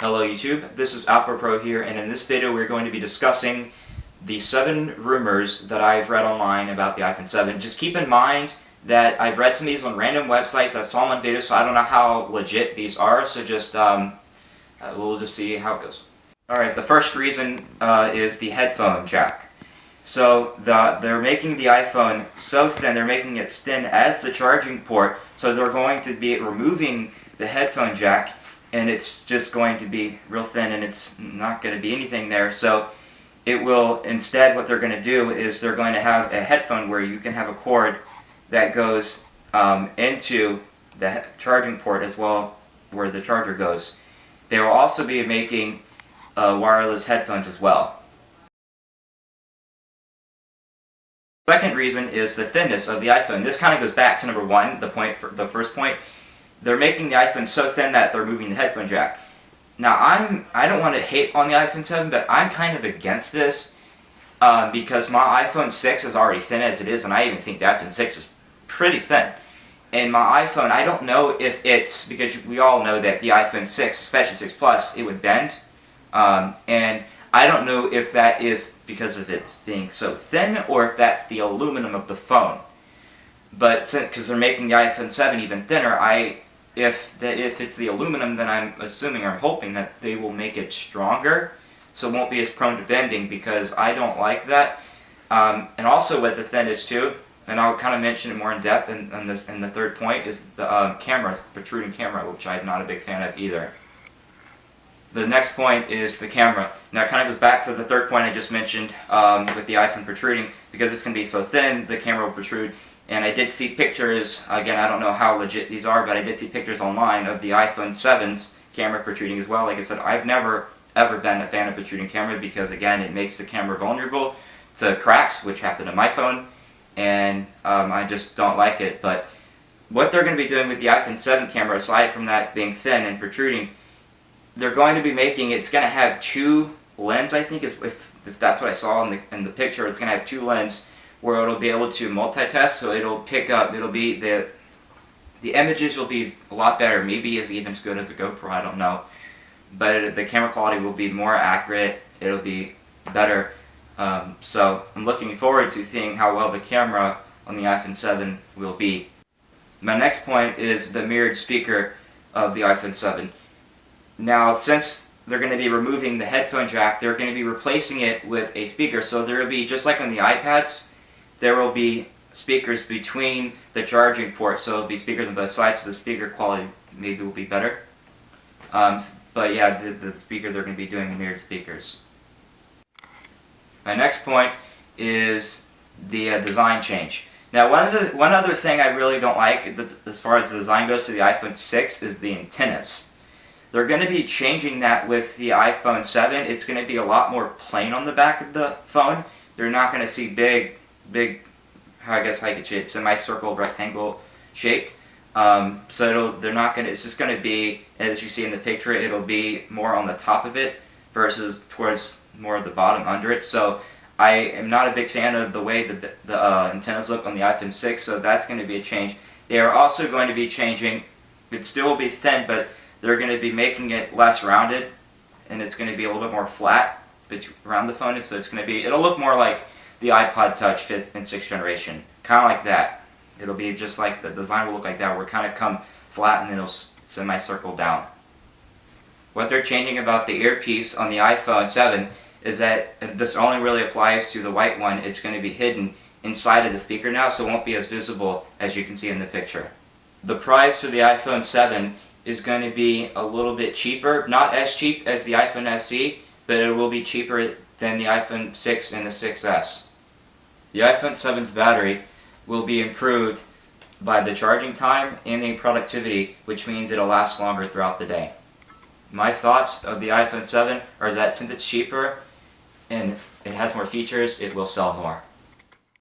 Hello YouTube, this is Apple Pro here, and in this video we're going to be discussing the 7 rumors that I've read online about the iPhone 7. Just keep in mind that I've read some of these on random websites, I saw them on videos, so I don't know how legit these are, so just we'll just see how it goes. Alright, the first reason is the headphone jack. So they're making the iPhone so thin, they're making it as thin as the charging port, so they're going to be removing the headphone jack, and it's just going to be real thin and it's not going to be anything there. So it will, instead what they're going to do is they're going to have a headphone where you can have a cord that goes into the charging port as well, where the charger goes. They will also be making wireless headphones as well. Second reason is the thinness of the iPhone. This kind of goes back to number 1, the first point. They're making the iPhone so thin that they're removing the headphone jack. Now I don't want to hate on the iPhone 7, but I'm kind of against this because my iPhone 6 is already thin as it is, and I even think the iPhone 6 is pretty thin. And my iPhone, I don't know if it's because we all know that the iPhone 6, especially 6 Plus, it would bend, and I don't know if that is because of it being so thin or if that's the aluminum of the phone. But because they're making the iPhone 7 even thinner, if it's the aluminum, then I'm assuming, or I'm hoping that they will make it stronger, so it won't be as prone to bending, because I don't like that. And also with the thinness too, and I'll kind of mention it more in depth in the third point, is the protruding camera, which I'm not a big fan of either. The next point is the camera. Now it kind of goes back to the third point I just mentioned with the iPhone protruding, because it's going to be so thin, the camera will protrude. And I did see pictures, again I don't know how legit these are, but I did see pictures online of the iPhone 7's camera protruding as well. Like I said, I've never ever been a fan of protruding camera because, again, it makes the camera vulnerable to cracks, which happened to my phone, and I just don't like it. But what they're going to be doing with the iPhone 7 camera, aside from that being thin and protruding, they're going to be making, it's going to have 2 lenses, I think, if that's what I saw in the picture. It's going to have 2 lenses where it'll be able to multitask, so it'll pick up, it'll be, the images will be a lot better, maybe even as good as a GoPro, I don't know. But the camera quality will be more accurate, it'll be better. So I'm looking forward to seeing how well the camera on the iPhone 7 will be. My next point is the mirrored speaker of the iPhone 7. Now, since they're going to be removing the headphone jack, they're going to be replacing it with a speaker. So there will be, just like on the iPads, there will be speakers between the charging ports. So it'll be speakers on both sides, so the speaker quality maybe will be better. But yeah, the speaker, they're going to be doing mirrored speakers. My next point is the design change. Now, one other thing I really don't like as far as the design goes to the iPhone 6 is the antennas. They're going to be changing that with the iPhone 7. It's going to be a lot more plain on the back of the phone. They're not going to see big, I guess I could say it, semicircle, rectangle shaped. So they're not going to, it's just going to be, as you see in the picture, it'll be more on the top of it versus towards more of the bottom under it. So I am not a big fan of the way the antennas look on the iPhone 6, so that's going to be a change. They are also going to be changing, it still will be thin, but they're going to be making it less rounded, and it's going to be a little bit more flat around the phone, so it's going to be, it'll look more like the iPod Touch 5th and 6th generation, kind of like that. It'll be just like, the design will look like that, where it kind of come flat and then it'll semi-circle down. What they're changing about the earpiece on the iPhone 7 is that this only really applies to the white one. It's going to be hidden inside of the speaker now, so it won't be as visible as you can see in the picture. The price for the iPhone 7 is going to be a little bit cheaper, not as cheap as the iPhone SE, but it will be cheaper than the iPhone 6 and the 6S. The iPhone 7's battery will be improved by the charging time and the productivity, which means it'll last longer throughout the day. My thoughts of the iPhone 7 are that since it's cheaper and it has more features, it will sell more.